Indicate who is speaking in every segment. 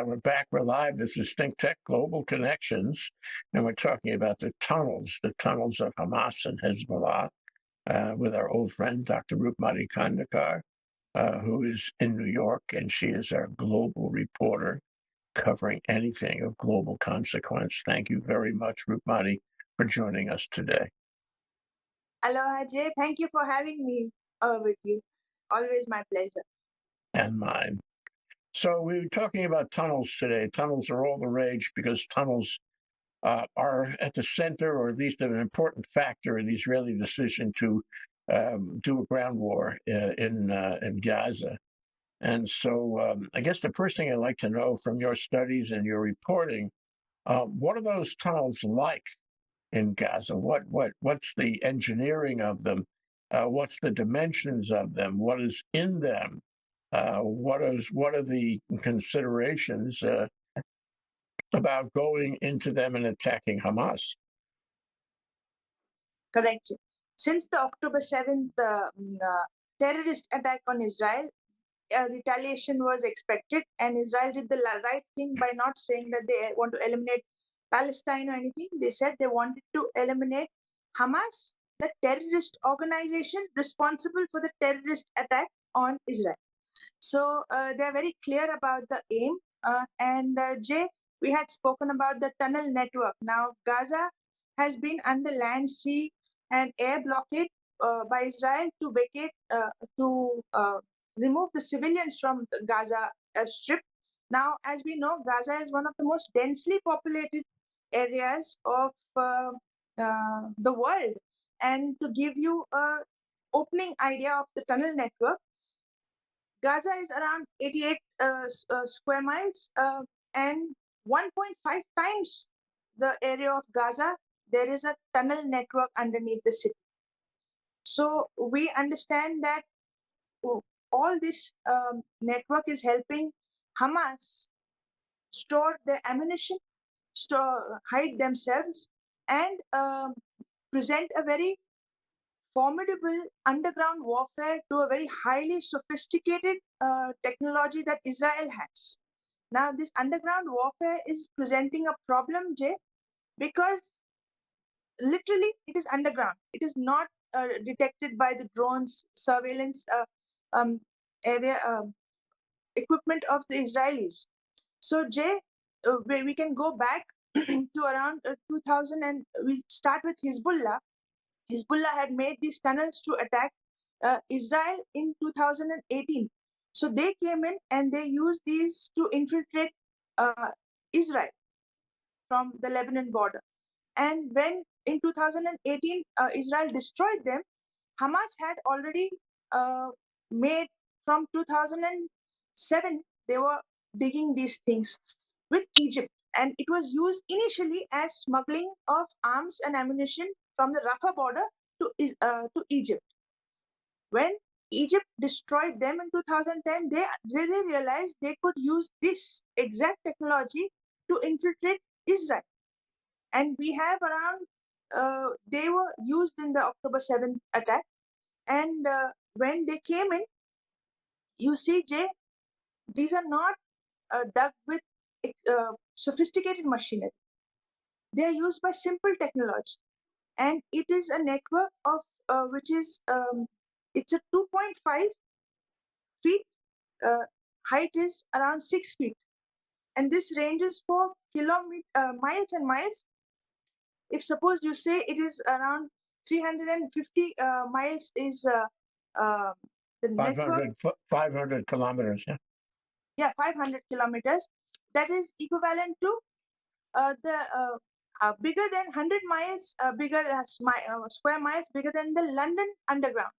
Speaker 1: We're back. We're live. This is Think Tech Global Connections, and we're talking about the tunnels of Hamas and Hezbollah, with our old friend, Dr. Rupmati Kandekar, who is in New York, and she is our global reporter covering anything of global consequence. Thank you very much, Rupmati, for joining us today.
Speaker 2: Aloha, Jay. Thank you for having me with you. Always my pleasure.
Speaker 1: And mine. So we were talking about tunnels today. Tunnels are all the rage because tunnels are at the center, or at least an important factor in the Israeli decision to do a ground war in Gaza. And so I guess the first thing I'd like to know from your studies and your reporting, what are those tunnels like in Gaza? What's the engineering of them? What's the dimensions of them? What is in them? What are the considerations about going into them and attacking Hamas?
Speaker 2: Correct. Since the October 7th terrorist attack on Israel, retaliation was expected, and Israel did the right thing by not saying that they want to eliminate Palestine or anything. They said they wanted to eliminate Hamas, the terrorist organization responsible for the terrorist attack on Israel. So they're very clear about the aim. Jay, we had spoken about the tunnel network. Now, Gaza has been under land, sea, and air blockade by Israel to vacate, to remove the civilians from the Gaza Strip. Now, as we know, Gaza is one of the most densely populated areas of the world. And to give you an opening idea of the tunnel network, Gaza is around 88 square miles, and 1.5 times the area of Gaza, there is a tunnel network underneath the city. So we understand that all this network is helping Hamas store their ammunition, hide themselves, and present a very formidable underground warfare to a very highly sophisticated technology that Israel has. Now, this underground warfare is presenting a problem, Jay, because literally it is underground. It is not detected by the drones, surveillance area equipment of the Israelis. So, Jay, we can go back to around 2000, and we start with Hezbollah. Hezbollah had made these tunnels to attack Israel in 2018. So they came in and they used these to infiltrate Israel from the Lebanon border. And when in 2018 Israel destroyed them, Hamas had already made, from 2007, they were digging these things with Egypt. And it was used initially as smuggling of arms and ammunition from the Rafah border to Egypt. When Egypt destroyed them in 2010, they realized they could use this exact technology to infiltrate Israel. And we have around, they were used in the October 7th attack. And when they came in, you see, Jay, these are not dug with sophisticated machinery. They are used by simple technology. And it is a network of which is it's a 2.5 feet, height is around 6 feet, and this ranges for miles and miles. If suppose you say it is around 350 miles is the
Speaker 1: 500,
Speaker 2: network.
Speaker 1: 500 kilometers,
Speaker 2: Yeah, 500 kilometers. That is equivalent to the bigger than 100 miles, bigger square miles, bigger than the London Underground.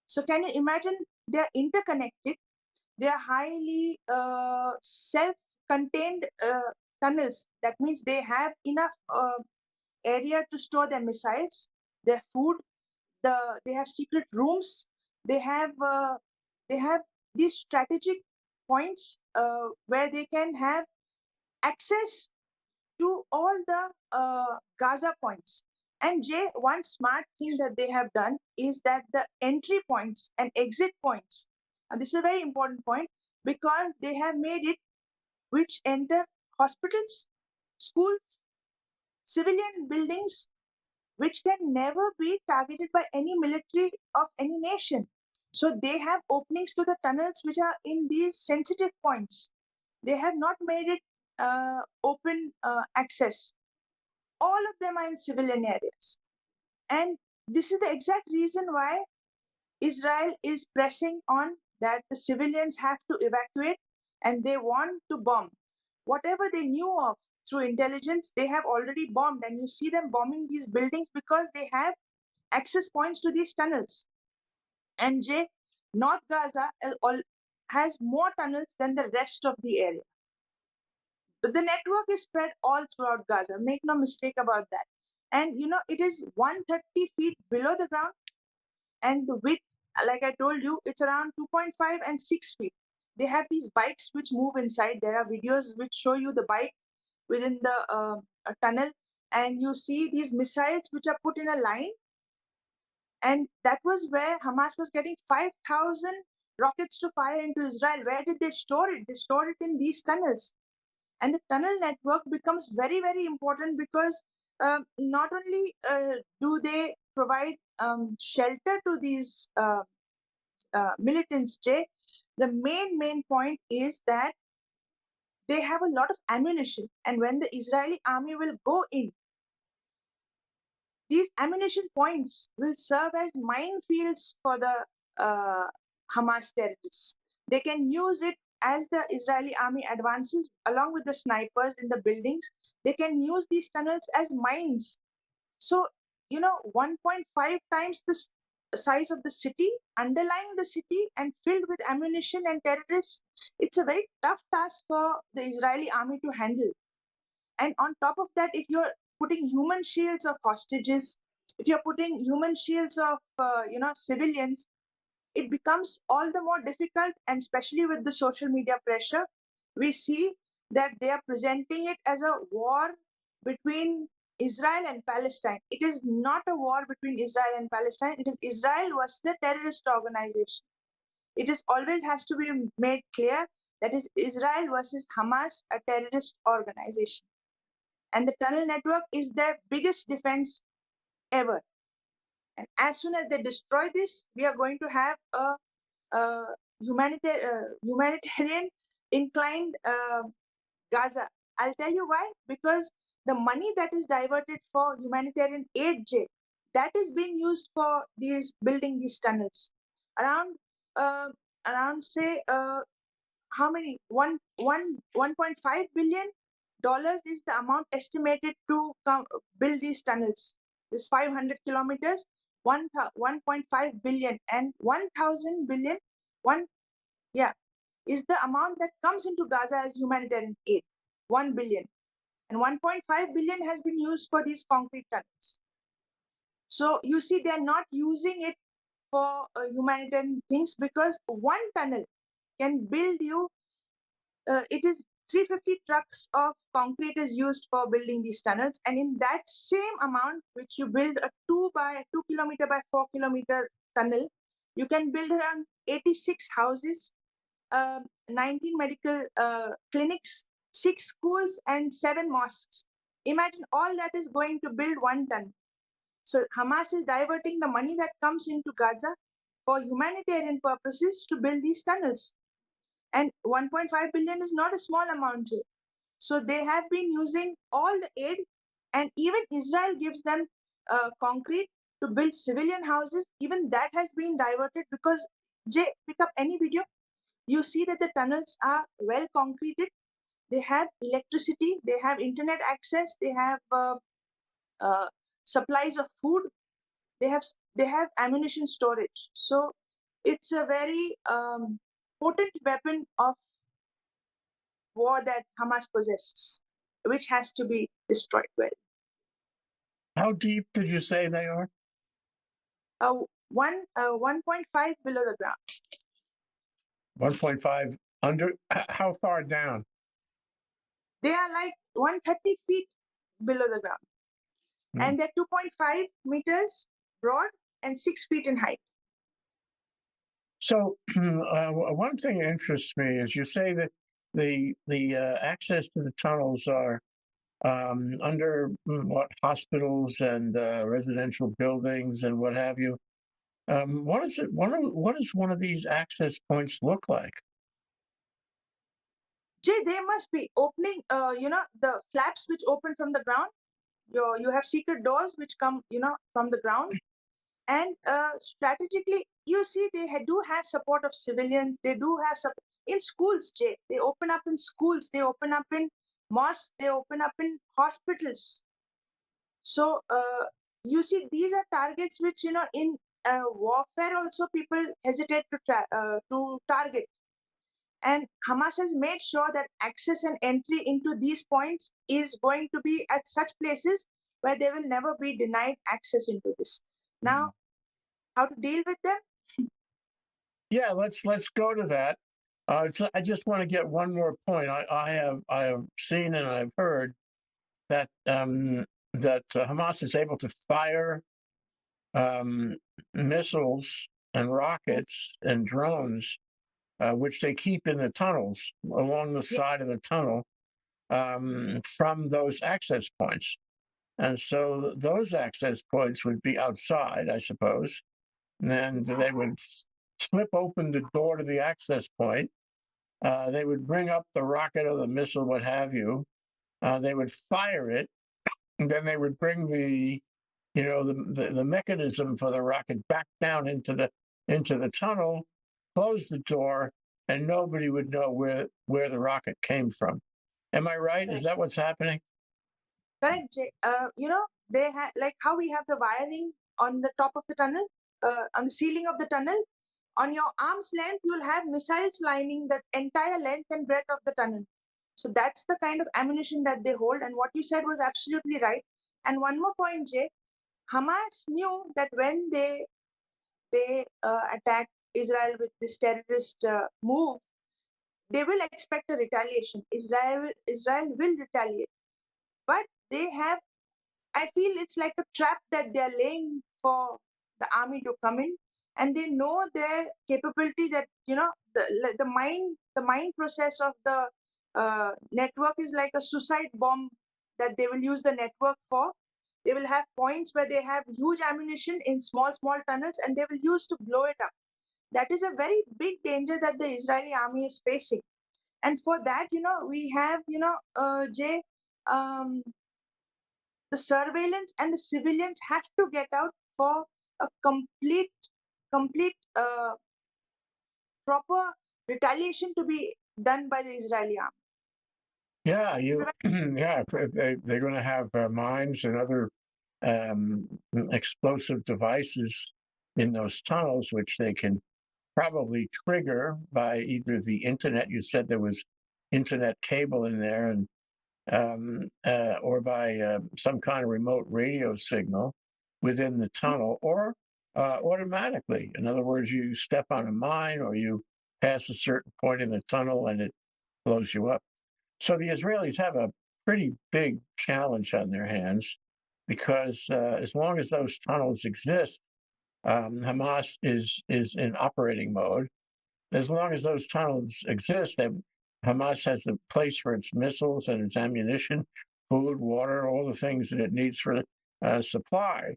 Speaker 2: So can you imagine? They are interconnected. They are highly self-contained tunnels. That means they have enough area to store their missiles, their food. They have secret rooms. They have these strategic points where they can have access to all the Gaza points. And Jay, one smart thing that they have done is that the entry points and exit points, and this is a very important point, because they have made it which enter hospitals, schools, civilian buildings, which can never be targeted by any military of any nation. So they have openings to the tunnels which are in these sensitive points. They have not made it open access. All of them are in civilian areas. And this is the exact reason why Israel is pressing on that the civilians have to evacuate and they want to bomb. Whatever they knew of through intelligence, they have already bombed. And you see them bombing these buildings because they have access points to these tunnels. And North Gaza has more tunnels than the rest of the area. But the network is spread all throughout Gaza. Make no mistake about that. And it is 130 feet below the ground, and the width, like I told you, it's around 2.5 and 6 feet. They have these bikes which move inside. There are videos which show you the bike within the tunnel, and you see these missiles which are put in a line. And that was where Hamas was getting 5,000 rockets to fire into Israel. Where did they store it? They stored it in these tunnels. And the tunnel network becomes very, very important because not only do they provide shelter to these militants, Jay, the main point is that they have a lot of ammunition. And when the Israeli army will go in, these ammunition points will serve as minefields for the Hamas terrorists. They can use it as the Israeli army advances, along with the snipers in the buildings. They can use these tunnels as mines. So, 1.5 times the size of the city, underlying the city and filled with ammunition and terrorists, it's a very tough task for the Israeli army to handle. And on top of that, if you're putting human shields of hostages, if you're putting human shields of civilians, it becomes all the more difficult. And especially with the social media pressure, we see that they are presenting it as a war between Israel and Palestine. It is not a war between Israel and Palestine. It is Israel versus the terrorist organization. It is always has to be made clear that is Israel versus Hamas, a terrorist organization. And the tunnel network is their biggest defense ever. And as soon as they destroy this, we are going to have a humanitarian inclined Gaza. I'll tell you why. Because the money that is diverted for humanitarian aid, that is being used for building these tunnels. Around say how many 1.5 billion dollars is the amount estimated to build these tunnels. This 500 kilometers, 1.5 billion, and 1,000 billion, is the amount that comes into Gaza as humanitarian aid. 1 billion. And 1.5 billion has been used for these concrete tunnels. So you see, they're not using it for humanitarian things, because one tunnel can build you, it is 350 trucks of concrete is used for building these tunnels. And in that same amount, which you build a 2 kilometer by 4 kilometer tunnel, you can build around 86 houses, 19 medical clinics, 6 schools, and 7 mosques. Imagine all that is going to build one tunnel. So Hamas is diverting the money that comes into Gaza for humanitarian purposes to build these tunnels. And 1.5 billion is not a small amount. So they have been using all the aid, and even Israel gives them concrete to build civilian houses. Even that has been diverted, because pick up any video, you see that the tunnels are well concreted. They have electricity, they have internet access, they have supplies of food, they have ammunition storage. So it's a very potent weapon of war that Hamas possesses, which has to be destroyed. Well,
Speaker 1: How deep did you say they are?
Speaker 2: 1.5 below the ground.
Speaker 1: 1.5 under. How far down?
Speaker 2: They are like 130 feet below the ground. And they're 2.5 meters broad and 6 feet in height.
Speaker 1: So one thing that interests me is you say that the access to the tunnels are under what hospitals and residential buildings and what have you. What is it? What does one of these access points look like?
Speaker 2: Jay, they must be opening, the flaps which open from the ground. You have secret doors which come, from the ground. And strategically, you see, they do have support of civilians. They do have support in schools, Jay. They open up in schools. They open up in mosques. They open up in hospitals. So you see, these are targets which, in warfare also people hesitate to target. And Hamas has made sure that access and entry into these points is going to be at such places where they will never be denied access into this. Now, how to deal with them?
Speaker 1: Yeah, let's go to that. I just want to get one more point. I have seen and I've heard that Hamas is able to fire um, missiles and rockets and drones, which they keep in the tunnels along the
Speaker 2: Yeah,
Speaker 1: side of the tunnel from those access points. And so those access points would be outside, I suppose. And they would flip open the door to the access point. They would bring up the rocket or the missile, what have you. They would fire it, and then they would bring the mechanism for the rocket back down into the tunnel, close the door, and nobody would know where the rocket came from. Am I right? Is
Speaker 2: correct.
Speaker 1: that what's happening?
Speaker 2: Correct, Jay. They have like how we have the wiring on the top of the tunnel, on the ceiling of the tunnel. On your arm's length, you'll have missiles lining the entire length and breadth of the tunnel. So that's the kind of ammunition that they hold. And what you said was absolutely right. And one more point, Jay. Hamas knew that when they attack Israel with this terrorist move, they will expect a retaliation. Israel will retaliate, but they have. I feel it's like a trap that they are laying for the army to come in, and they know their capability. That the mind process of the network is like a suicide bomb that they will use the network for. They will have points where they have huge ammunition in small tunnels, and they will use to blow it up. That is a very big danger that the Israeli army is facing. And for that, we have, Jay, um, the surveillance and the civilians have to get out for a complete proper retaliation to be done by the Israeli army.
Speaker 1: Yeah, yeah, they're going to have mines and other um, explosive devices in those tunnels, which they can probably trigger by either the internet. You said there was internet cable in there, and or by some kind of remote radio signal within the tunnel, or automatically. In other words, you step on a mine or you pass a certain point in the tunnel and it blows you up. So the Israelis have a pretty big challenge on their hands because as long as those tunnels exist, Hamas is in operating mode. As long as those tunnels exist, Hamas has a place for its missiles and its ammunition, food, water, all the things that it needs for supply.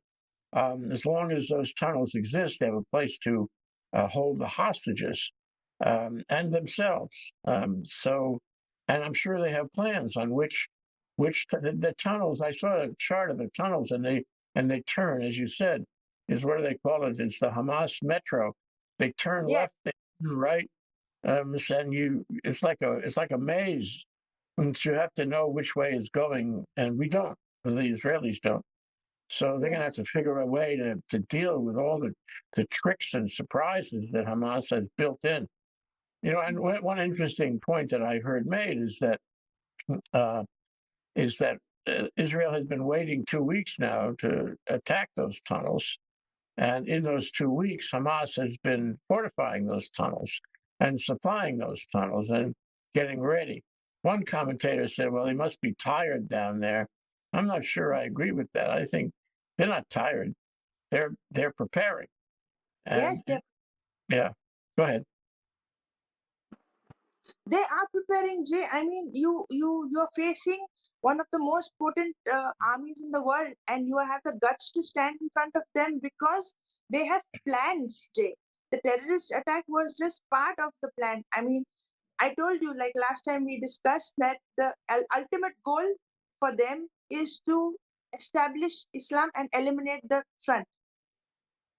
Speaker 1: As long as those tunnels exist, they have a place to hold the hostages and themselves. And I'm sure they have plans on the tunnels. I saw a chart of the tunnels, and they turn, as you said, is what do they call it? It's the Hamas Metro. They turn
Speaker 2: Yes,
Speaker 1: left, they turn right, and it's like a maze, and you have to know which way is going, and we don't, the Israelis don't. So they're going to have
Speaker 2: yes,
Speaker 1: to figure a way to deal with all the tricks and surprises that Hamas has built in. And one interesting point that I heard made uh, is that Israel has been waiting 2 weeks now to attack those tunnels, and in those 2 weeks, Hamas has been fortifying those tunnels and supplying those tunnels and getting ready. One commentator said, "Well, they must be tired down there." I'm not sure I agree with that. I think they're not tired. They're preparing. And
Speaker 2: yes. They're
Speaker 1: yeah, go ahead.
Speaker 2: They are preparing, Jay. I mean, you're facing one of the most potent armies in the world, and you have the guts to stand in front of them because they have plans, Jay. The terrorist attack was just part of the plan. I mean, I told you, like last time we discussed, that the ultimate goal for them is to establish Islam and eliminate the front.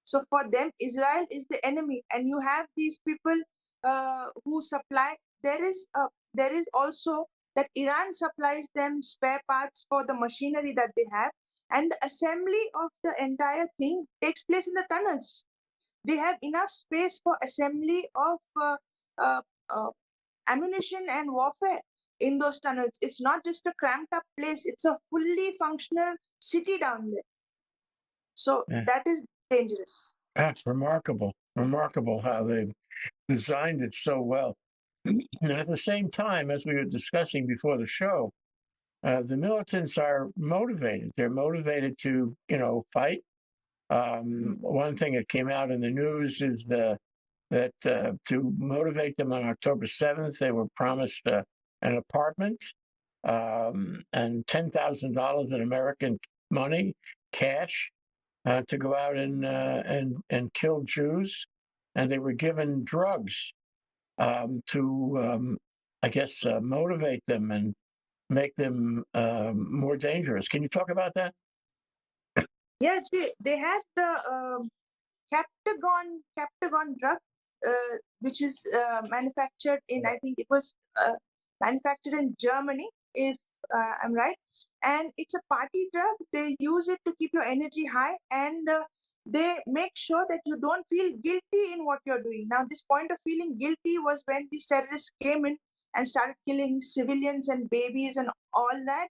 Speaker 2: So for them, Israel is the enemy, and you have these people who supply. There is also that Iran supplies them spare parts for the machinery that they have, and the assembly of the entire thing takes place in the tunnels. They have enough space for assembly of uh, uh, ammunition and warfare in those tunnels. It's not just a cramped up place; it's a fully functional city down there. So
Speaker 1: Yeah.
Speaker 2: that is dangerous.
Speaker 1: That's remarkable. Remarkable how they've designed it so well. And at the same time, as we were discussing before the show, the militants are motivated. They're motivated to, fight. One thing that came out in the news is that to motivate them on October 7th, they were promised an apartment and $10,000 in American money, cash, to go out and kill Jews, and they were given drugs to, I guess, motivate them and make them more dangerous. Can you talk about that?
Speaker 2: Yeah, they had the Captagon drug, which is manufactured in, I think it was manufactured in Germany, if I'm right. And it's a party drug. They use it to keep your energy high, and they make sure that you don't feel guilty in what you're doing. Now, this point of feeling guilty was when these terrorists came in and started killing civilians and babies and all that.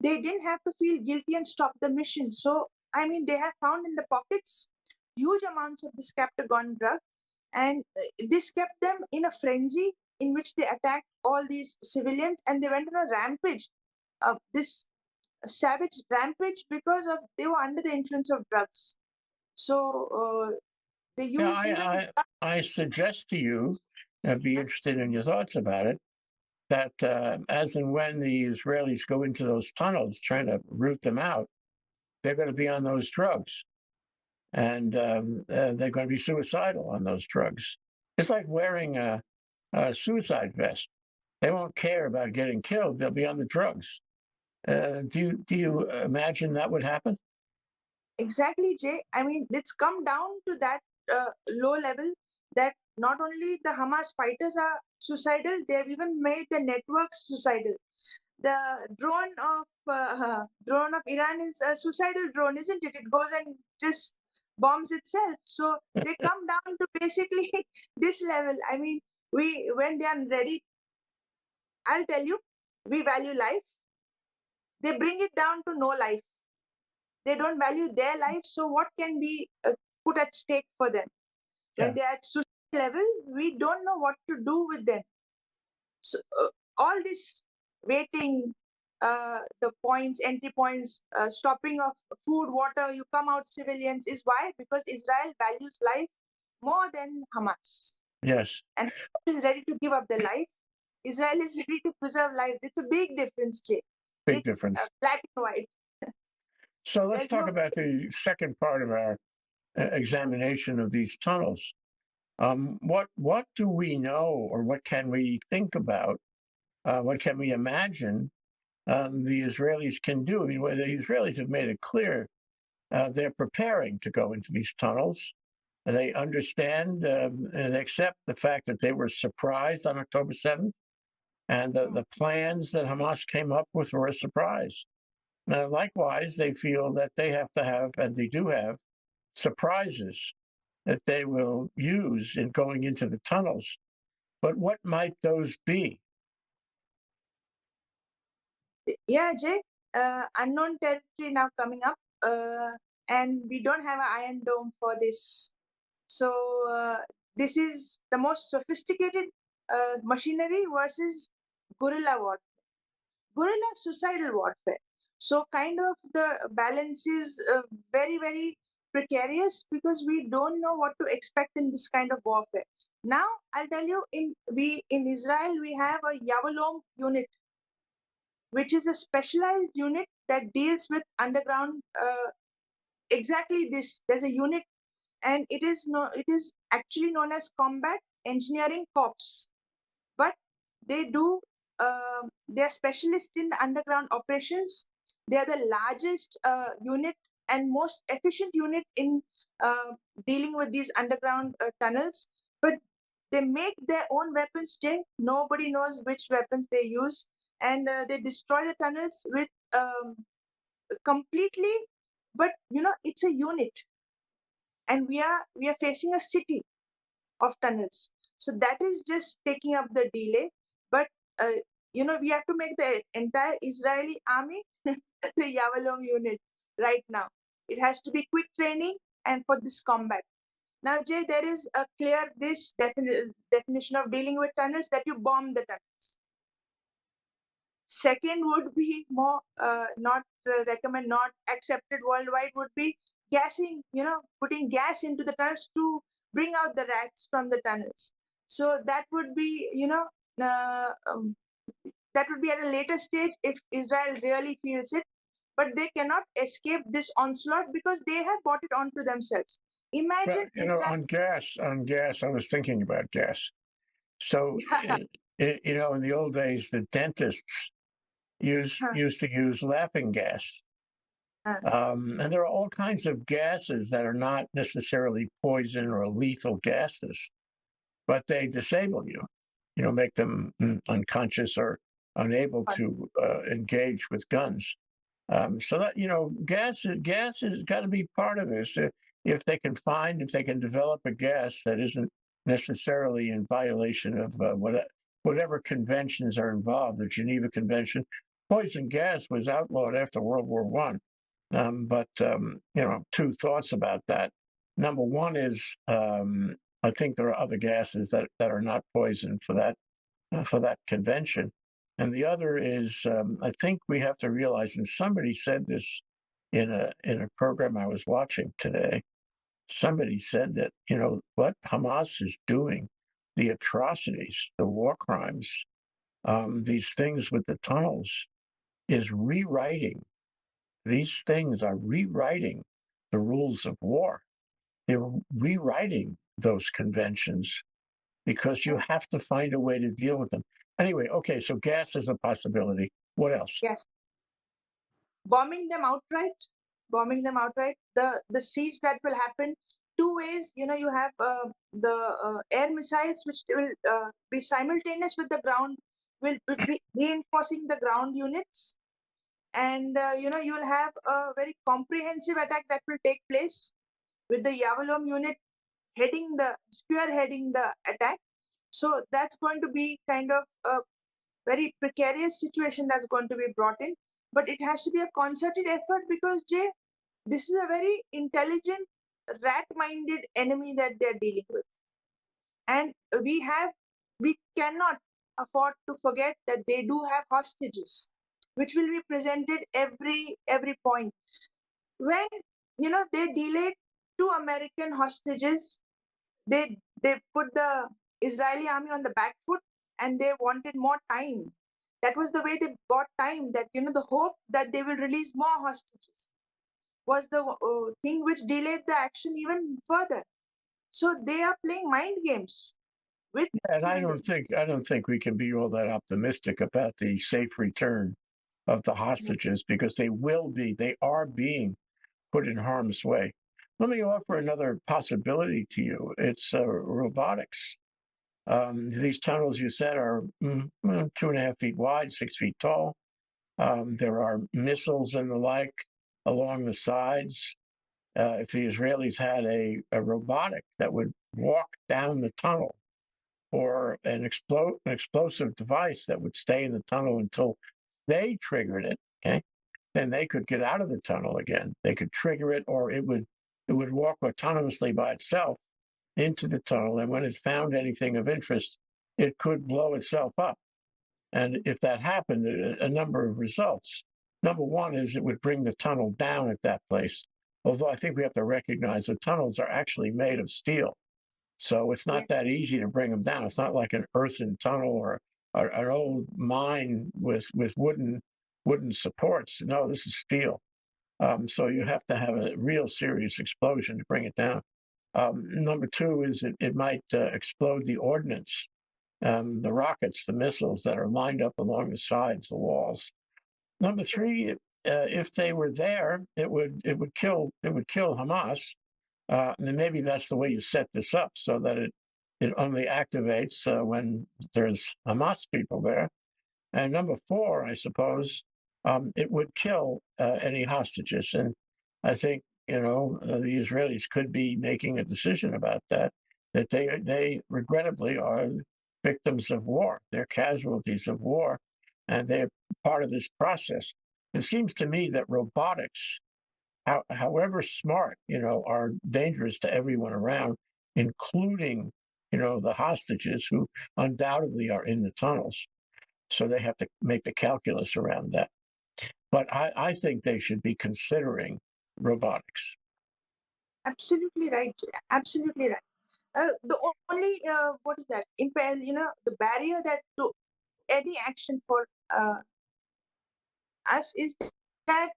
Speaker 2: They didn't have to feel guilty and stop the mission. So, I mean, they have found in the pockets huge amounts of this Captagon drug, and this kept them in a frenzy in which they attacked all these civilians, and they went on a rampage, this savage rampage, because of they were under the influence of drugs. So they
Speaker 1: Yeah,
Speaker 2: used even
Speaker 1: I suggest to you, I'd be interested in your thoughts about it, that as and when the Israelis go into those tunnels trying to root them out, they're going to be on those drugs. And they're going to be suicidal on those drugs. It's like wearing a suicide vest. They won't care about getting killed. They'll be on the drugs. Do you imagine that would happen?
Speaker 2: exactly, Jay. I mean, it's come down to that low level that not only the Hamas fighters are suicidal, they have even made the networks suicidal. The drone of Iran is a suicidal drone, isn't it? It goes and just bombs itself. So they come down to basically this level. I mean, we when they are ready, I'll tell you, we value life. They bring it down to no life. They don't value their life. So what can be put at stake for them when
Speaker 1: Yeah.
Speaker 2: they are at suicide level? We don't know what to do with them. So all this waiting, the points, entry points, stopping of food, water, you come out civilians is why? Because Israel values life more than Hamas.
Speaker 1: Yes.
Speaker 2: And Hamas is ready to give up their life. Israel is ready to preserve life. It's a big difference, Jay.
Speaker 1: Big
Speaker 2: It's
Speaker 1: difference.
Speaker 2: black and white.
Speaker 1: So let's
Speaker 2: There's
Speaker 1: talk
Speaker 2: no
Speaker 1: about the second part of our examination of these tunnels. What do we know, or what can we think about? What can we imagine the Israelis can do? I mean, the Israelis have made it clear they're preparing to go into these tunnels. They understand and accept the fact that they were surprised on October 7th, and the plans that Hamas came up with were a surprise. Now, likewise, they feel that they have to have, and they do have, surprises that they will use in going into the tunnels. But what might those be?
Speaker 2: Yeah, Jay. Unknown territory now coming up, and we don't have an Iron Dome for this. So this is the most sophisticated machinery versus guerrilla warfare. Guerrilla suicidal warfare. So kind of the balance is very very precarious because we don't know what to expect in this kind of warfare. Now, I'll tell you, in Israel we have a Yavalom unit, which is a specialized unit that deals with underground. Exactly this. There's a unit, and it is actually known as Combat Engineering Corps. But they do. They are specialists in the underground operations. They are the largest unit and most efficient unit in dealing with these underground tunnels. But they make their own weapons, Jay. Nobody knows which weapons they use, and they destroy the tunnels with completely. But it's a unit, and we are facing a city of tunnels. So that is just taking up the delay. But uh, we have to make the entire Israeli army the Yavalom unit right now. It has to be quick training and for this combat. Now, Jay, there is a clear this definition of dealing with tunnels, that you bomb the tunnels. Second would be more not recommend, not accepted worldwide, would be gassing, putting gas into the tunnels to bring out the rats from the tunnels. So that would be, that would be at a later stage if Israel really feels it. But they cannot escape this onslaught because they have brought it onto themselves.
Speaker 1: Well,
Speaker 2: Imagine Israel.
Speaker 1: on gas, I was thinking about gas. So, in the old days, the dentists used to use laughing gas. And there are all kinds of gases that are not necessarily poison or lethal gases, but they disable you, make them unconscious or unable to engage with guns. So that, gas has got to be part of this. If they can develop a gas that isn't necessarily in violation of whatever conventions are involved, the Geneva Convention. Poison gas was outlawed after World War One. But two thoughts about that. Number one is I think there are other gases that are not poison for that convention. And the other is I think we have to realize, and somebody said this in a program I was watching today. Somebody said that what Hamas is doing, the atrocities, the war crimes, these things with the tunnels, is rewriting. These things are rewriting the rules of war. They're rewriting those conventions because you have to find a way to deal with them. Anyway, okay, so gas is a possibility. What else?
Speaker 2: Yes. Bombing them outright. The siege that will happen two ways. You have the air missiles, which will be simultaneous with the ground, will be reinforcing the ground units. And you'll have a very comprehensive attack that will take place with the Yavalom unit spearheading the attack. So that's going to be kind of a very precarious situation that's going to be brought in. But it has to be a concerted effort because, Jay, this is a very intelligent, rat-minded enemy that they're dealing with. And we cannot afford to forget that they do have hostages, which will be presented every point. When they delayed two American hostages, they put the Israeli army on the back foot, and they wanted more time. That was the way they bought time. That the hope that they will release more hostages was the thing which delayed the action even further. So they are playing mind games with
Speaker 1: And
Speaker 2: civilians.
Speaker 1: I don't think we can be all that optimistic about the safe return of the hostages because they are being put in harm's way. Let me offer another possibility to you. It's robotics. These tunnels, you said, are 2.5 feet wide, 6 feet tall. There are missiles and the like along the sides. If the Israelis had a robotic that would walk down the tunnel, or an explosive device that would stay in the tunnel until they triggered it, okay, then they could get out of the tunnel again. They could trigger it, or it would walk autonomously by itself into the tunnel, and when it found anything of interest, it could blow itself up. And if that happened, a number of results. Number one is it would bring the tunnel down at that place. Although I think we have to recognize the tunnels are actually made of steel. So it's not
Speaker 2: Yes.
Speaker 1: that easy to bring them down. It's not like an earthen tunnel or an old mine with wooden supports. No, this is steel. So you
Speaker 2: Yes.
Speaker 1: have to have a real serious explosion to bring it down. Number two is it might explode the ordnance, the rockets, the missiles that are lined up along the sides, the walls. Number three, if they were there, it would kill Hamas. And maybe that's the way you set this up so that it only activates when there's Hamas people there. And number four, I suppose, it would kill any hostages. And I think the Israelis could be making a decision about that. That they regrettably are victims of war. They're casualties of war, and they're part of this process. It seems to me that robotics, however smart, are dangerous to everyone around, including the hostages who undoubtedly are in the tunnels. So they have to make the calculus around that. But I think they should be considering robotics.
Speaker 2: Absolutely right. Absolutely right. The only what is that? The barrier that to any action for us is that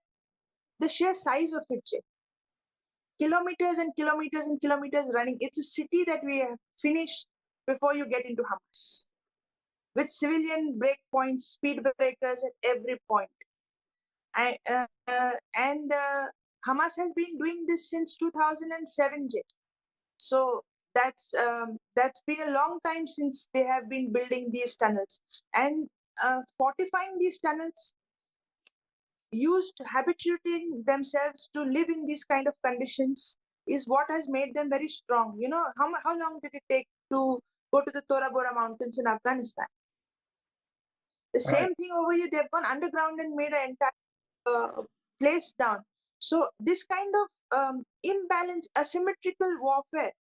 Speaker 2: the sheer size of it, Jay. Kilometers and kilometers and kilometers running. It's a city that we have finished before you get into Hamas, with civilian breakpoints, speed breakers at every point. And Hamas has been doing this since 2007, Jay. So that's been a long time since they have been building these tunnels and fortifying these tunnels, used habituating themselves to live in these kind of conditions is what has made them very strong. How long did it take to go to the Tora Bora mountains in Afghanistan? The
Speaker 1: Right.
Speaker 2: same thing over here. They've gone underground and made an entire place down. So this kind of imbalance, asymmetrical warfare,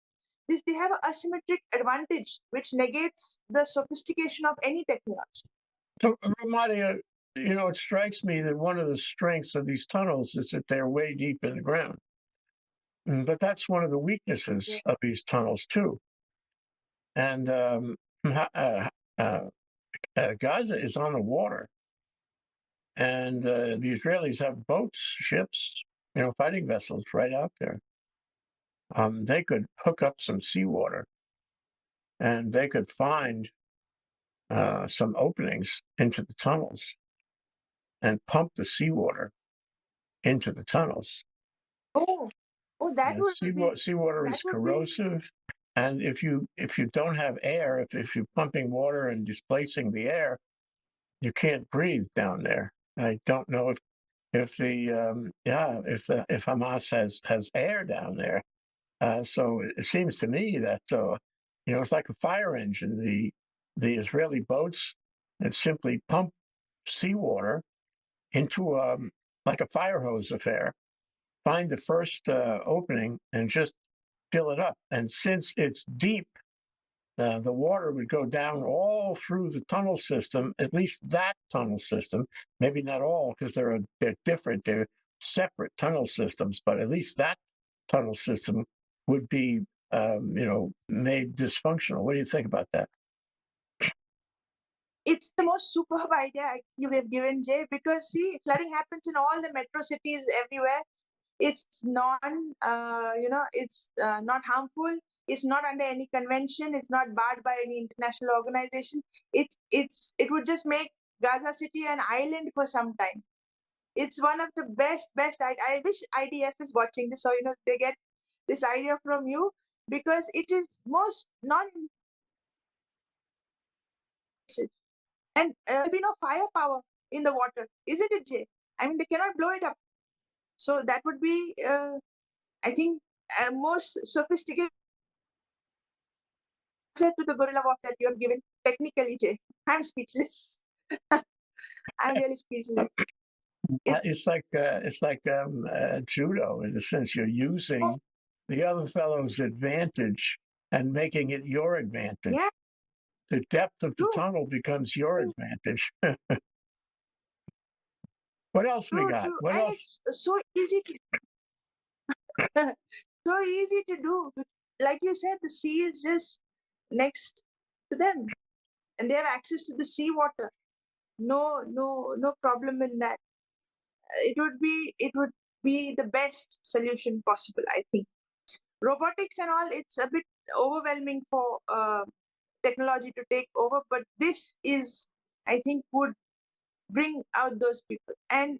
Speaker 2: they have an asymmetric advantage which negates the sophistication of any technology.
Speaker 1: So, Ramadi, it strikes me that one of the strengths of these tunnels is that they're way deep in the ground. But that's one of the weaknesses of
Speaker 2: Yes.
Speaker 1: these tunnels too. And Gaza is on the water, and the Israelis have boats, ships, fighting vessels right out there. They could hook up some seawater, and they could find some openings into the tunnels and pump the seawater into the tunnels.
Speaker 2: Oh, oh, that would be
Speaker 1: Seawater
Speaker 2: that
Speaker 1: is
Speaker 2: would be
Speaker 1: corrosive, and if you don't have air, if you're pumping water and displacing the air, you can't breathe down there. I don't know if Hamas has air down there. So it seems to me that it's like a fire engine. The Israeli boats that simply pump seawater into like a fire hose affair, find the first opening and just fill it up. And since it's deep, the water would go down all through the tunnel system, at least that tunnel system, maybe not all because they're different, they're separate tunnel systems, but at least that tunnel system would be, made dysfunctional. What do you think about that?
Speaker 2: it's the most superb idea you have given, Jay, because see, flooding happens in all the metro cities everywhere. It's not harmful. It's not under any convention. It's not barred by any international organization. It would just make Gaza City an island for some time. It's one of the best. I wish IDF is watching this, so they get this idea from you, because it is most non and there'll be no firepower in the water, isn't it, Jay? I mean, they cannot blow it up. So that would be, I think, most sophisticated answer to the gorilla walk that you have given. Technically, Jay, I'm speechless. I'm really speechless. It's
Speaker 1: It's like judo in the sense you're
Speaker 2: oh,
Speaker 1: using the other fellow's advantage and making it your advantage.
Speaker 2: yeah,
Speaker 1: The depth of the
Speaker 2: true,
Speaker 1: tunnel becomes your
Speaker 2: true,
Speaker 1: advantage. What else we
Speaker 2: true,
Speaker 1: got?
Speaker 2: true,
Speaker 1: What
Speaker 2: and
Speaker 1: else?
Speaker 2: it's so easy to So easy to do. Like you said, the sea is just next to them, and they have access to the seawater. No problem in that. It would be the best solution possible, I think. Robotics and all, it's a bit overwhelming for technology to take over, but this is, I think, would bring out those people. And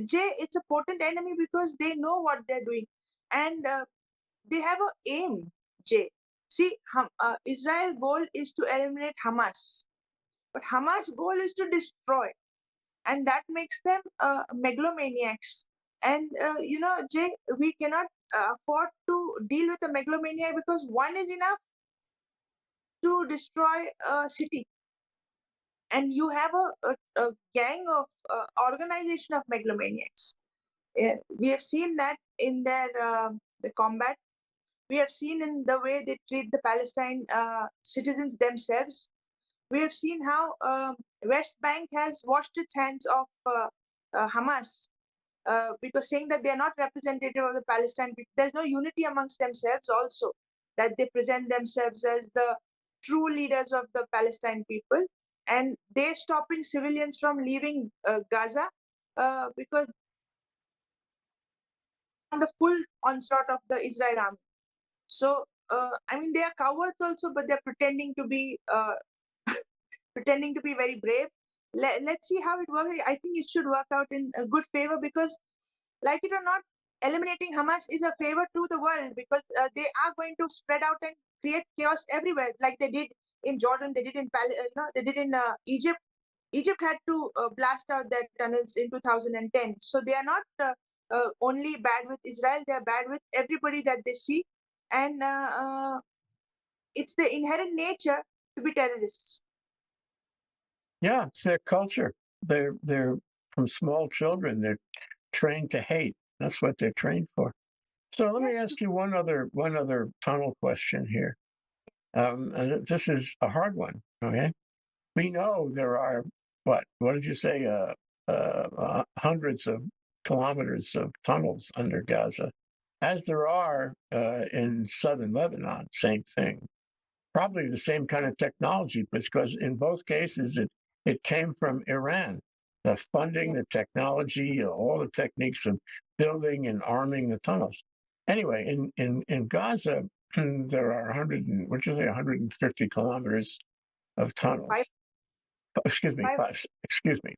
Speaker 2: Jay, it's a potent enemy because they know what they're doing, and they have a aim. Jay, see, Israel goal is to eliminate Hamas, but Hamas goal is to destroy, and that makes them megalomaniacs. And Jay, we cannot afford to deal with a megalomaniac because one is enough to destroy a city, and you have a gang of organization of megalomaniacs. We have seen that in their the combat. We have seen in the way they treat the Palestine citizens themselves. We have seen how West Bank has washed its hands of Hamas because saying that they are not representative of the Palestine people. There's no unity amongst themselves also, that they present themselves as the true leaders of the Palestine people, and they're stopping civilians from leaving Gaza because on the full onslaught of the Israel army. So I mean, they are cowards also, but they're pretending to be very brave. Let's see how it works. I think it should work out in a good favor because, like it or not, eliminating Hamas is a favor to the world because they are going to spread out and create chaos everywhere, like they did in Jordan, they did in they did in Egypt. Egypt had to blast out their tunnels in 2010. So they are not only bad with Israel; they are bad with everybody that they see, and it's the inherent nature to be terrorists.
Speaker 1: Yeah, it's their culture. They're from small children. They're trained to hate. That's what they're trained for. So let me
Speaker 2: Yes,
Speaker 1: ask you one other tunnel question here. And this is a hard one. Okay, we know there are what did you say? Hundreds of kilometers of tunnels under Gaza, as there are in southern Lebanon. Same thing. Probably the same kind of technology, because in both cases it came from Iran. The funding, the technology, all the techniques of building and arming the tunnels. Anyway, in Gaza, there are 150 kilometers of tunnels.
Speaker 2: five,
Speaker 1: Excuse me,
Speaker 2: five,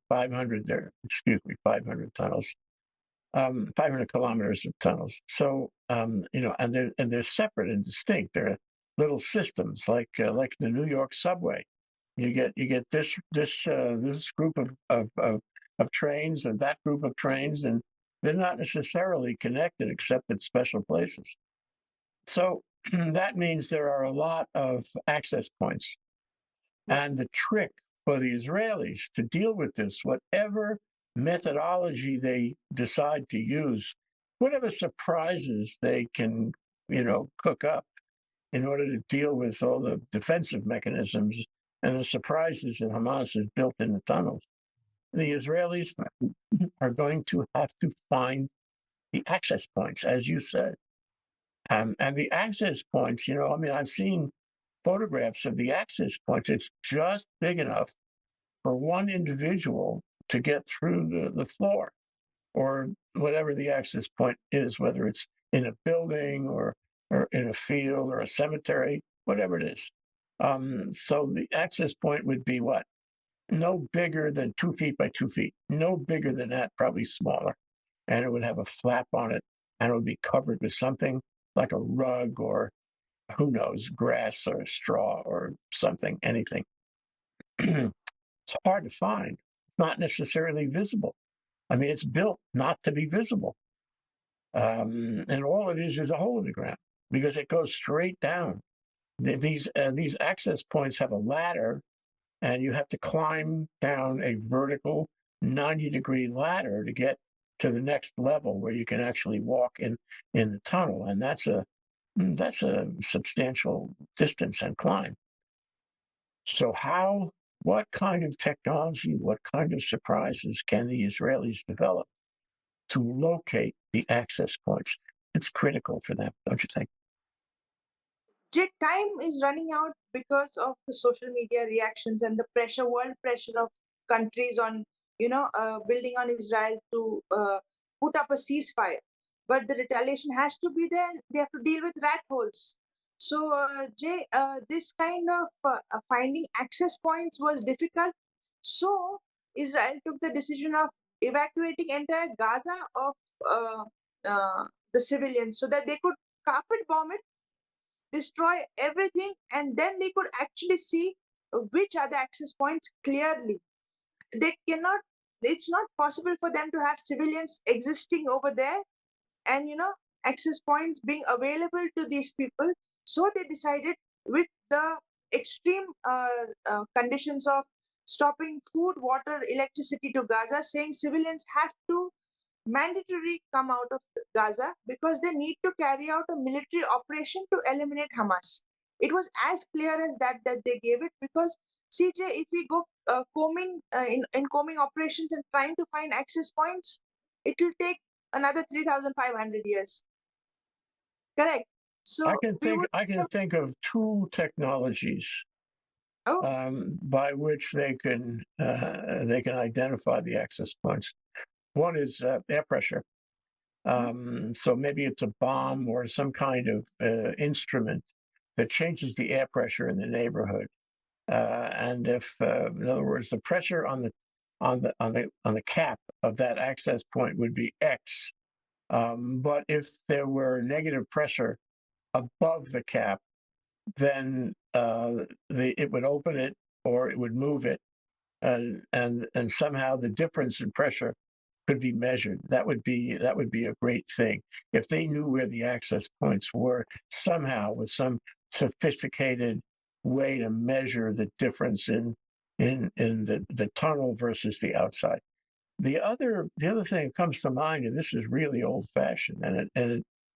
Speaker 1: 500 there. Excuse me, 500 tunnels. 500 kilometers of tunnels. So and they're separate and distinct. They're little systems like the New York subway. You get this group of trains and that group of trains, and they're not necessarily connected except at special places. So that means there are a lot of access points. And
Speaker 2: yes,
Speaker 1: the trick for the Israelis to deal with this, whatever methodology they decide to use, whatever surprises they can, cook up in order to deal with all the defensive mechanisms and the surprises that Hamas has built in the tunnels, the Israelis are going to have to find the access points, as you said. And the access points, I mean, I've seen photographs of the access points. It's just big enough for one individual to get through the floor or whatever the access point is, whether it's in a building or in a field or a cemetery, whatever it is. So the access point would be what? No bigger than 2 feet by 2 feet, no bigger than that, probably smaller. And it would have a flap on it and it would be covered with something like a rug or who knows, grass or straw or something, anything. It's hard to find, not necessarily visible. I mean, it's built not to be visible. And all it is a hole in the ground because it goes straight down. These access points have a ladder, and you have to climb down a vertical 90-degree ladder to get to the next level where you can actually walk in the tunnel, and that's a substantial distance and climb. So what kind of technology, what kind of surprises can the Israelis develop to locate the access points? it's critical for them, don't you think?
Speaker 2: Time is running out because of the social media reactions and the pressure, world pressure of countries on, building on Israel to put up a ceasefire. But the retaliation has to be there. They have to deal with rat holes. So, this kind of finding access points was difficult. So, Israel took the decision of evacuating entire Gaza of uh, the civilians so that they could carpet bomb it, destroy everything, and then they could actually see which are the access points clearly. They cannot, it's not possible for them to have civilians existing over there and, access points being available to these people. So they decided, with the extreme conditions of stopping food, water, electricity to Gaza, saying civilians have to mandatory come out of Gaza because they need to carry out a military operation to eliminate Hamas. It was as clear as that they gave it, because CJ, if we go combing in combing operations and trying to find access points, it will take another 3,500 years. Correct. So
Speaker 1: I can think of two technologies by which they can identify the access points. One is air pressure. So maybe it's a bomb or some kind of instrument that changes the air pressure in the neighborhood. And if, in other words, the pressure on the cap of that access point would be X, but if there were negative pressure above the cap, then it would open it or it would move it, and somehow the difference in pressure could be measured. That would be a great thing if they knew where the access points were somehow, with some sophisticated way to measure the difference in the tunnel versus the outside. The other thing that comes to mind, and this is really old fashioned,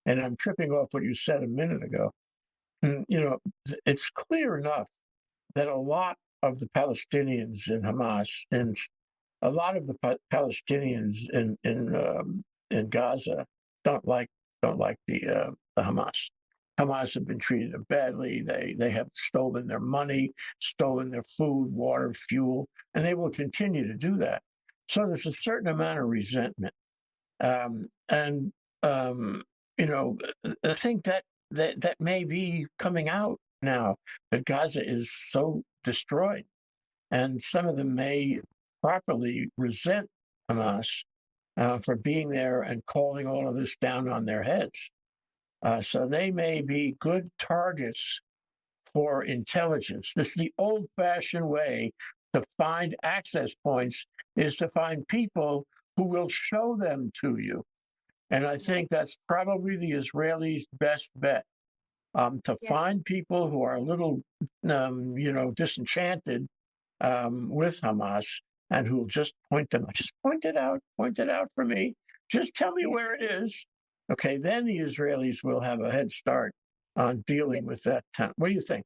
Speaker 1: and I'm tripping off what you said a minute ago. It's clear enough that a lot of the Palestinians in Hamas and a lot of the Palestinians in Gaza don't like the Hamas. Hamas have been treated badly. They have stolen their money, stolen their food, water, fuel, and they will continue to do that. So there's a certain amount of resentment, and I think that may be coming out now that Gaza is so destroyed, and some of them may properly resent Hamas for being there and calling all of this down on their heads. So they may be good targets for intelligence. This is the old-fashioned way to find access points, is to find people who will show them to you. And I think that's probably the Israelis' best bet, to find people who are a little, disenchanted with Hamas, and who'll just point it out for me. Just tell me where it is. Okay, then the Israelis will have a head start on dealing with that town. What do you think?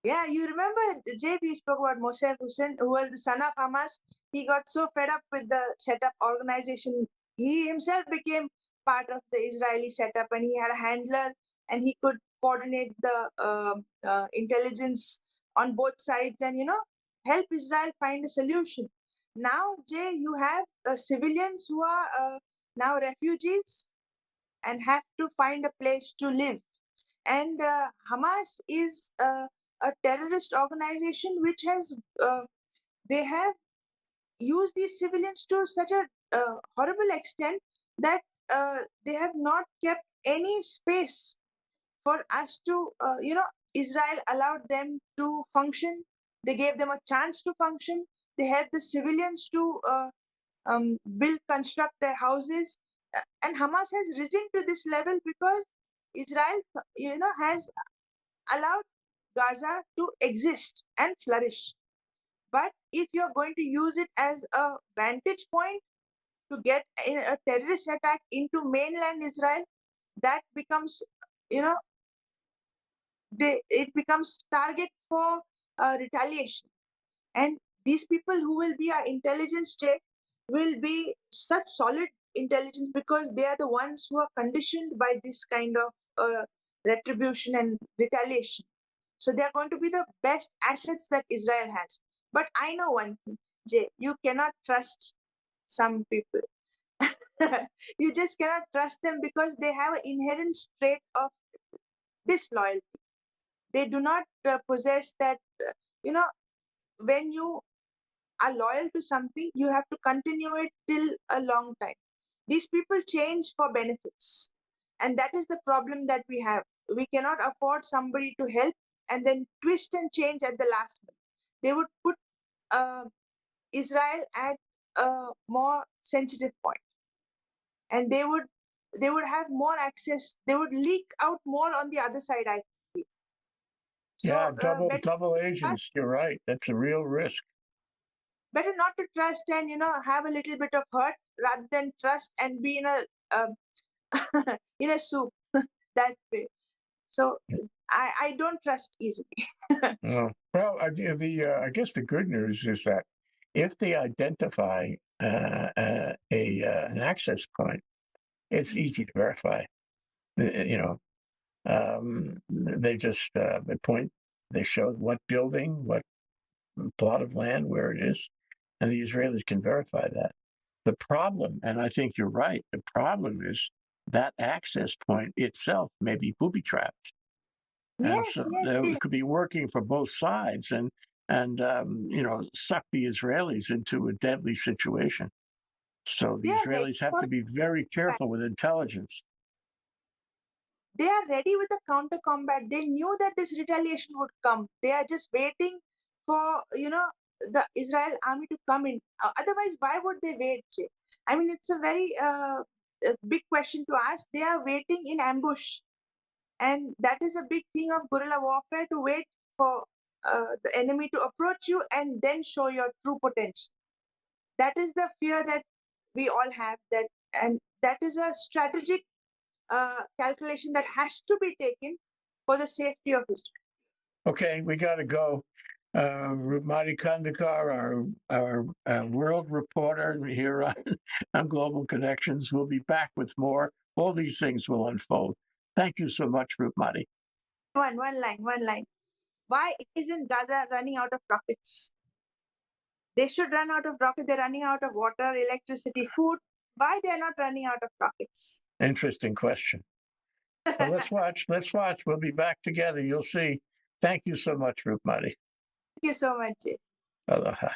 Speaker 2: Yeah, you remember JB spoke about Moshe Hussein, who was the son of Hamas. He got so fed up with the setup organization. He himself became part of the Israeli setup, and he had a handler, and he could coordinate the intelligence on both sides and, help Israel find a solution. Now, Jay, you have civilians who are now refugees and have to find a place to live. And Hamas is a terrorist organization which has they have used these civilians to such a horrible extent that they have not kept any space for us to Israel allowed them to function. They gave them a chance to function. They had the civilians to construct their houses. And Hamas has risen to this level because Israel, has allowed Gaza to exist and flourish. But if you're going to use it as a vantage point to get a terrorist attack into mainland Israel, that becomes, it becomes target for retaliation. And these people who will be our intelligence check will be such solid intelligence because they are the ones who are conditioned by this kind of retribution and retaliation. So they are going to be the best assets that Israel has. But I know one thing, Jay, you cannot trust some people. You just cannot trust them because they have an inherent trait of disloyalty. They do not possess that, when you are loyal to something, you have to continue it till a long time. These people change for benefits. And that is the problem that we have. We cannot afford somebody to help and then twist and change at the last minute. They would put uh, Israel at a more sensitive point, and they would have more access. They would leak out more on the other side. I feel.
Speaker 1: Yeah,
Speaker 2: So
Speaker 1: double agents. You're right. That's a real risk.
Speaker 2: better not to trust and have a little bit of hurt rather than trust and be in a in a soup that way. So I don't trust easily.
Speaker 1: Well, I guess the good news is that if they identify an access point, it's easy to verify. You know, they just they show what building, what plot of land, where it is, and the Israelis can verify that. The problem, and I think you're right, the problem is that access point itself may be booby trapped. And
Speaker 2: Yes,
Speaker 1: so
Speaker 2: yes,
Speaker 1: it could be working for both sides and suck the Israelis into a deadly situation. So the
Speaker 2: they are ready
Speaker 1: Israelis have
Speaker 2: for
Speaker 1: to be very
Speaker 2: combat.
Speaker 1: careful with intelligence.
Speaker 2: They are ready with a counter combat. They knew that this retaliation would come. They are just waiting for the Israel army to come in. Otherwise, why would they wait, Jay? I mean, it's a very a big question to ask. They are waiting in ambush, and that is a big thing of guerrilla warfare, to wait for the enemy to approach you and then show your true potential. That is the fear that we all have, and that is a strategic calculation that has to be taken for the safety of Israel.
Speaker 1: Okay, we got to go. Rumati Kandakar, our world reporter here on Global Connections, will be back with more. All these things will unfold. Thank you so much, Rumati.
Speaker 2: One line. Why isn't Gaza running out of rockets? They should run out of rockets. They're running out of water, electricity, food. Why they are not running out of rockets?
Speaker 1: Interesting question. Well, let's watch. Let's watch. We'll be back together. You'll see. Thank you so much, Rumati.
Speaker 2: Thank you so much, Jay.
Speaker 1: Aloha.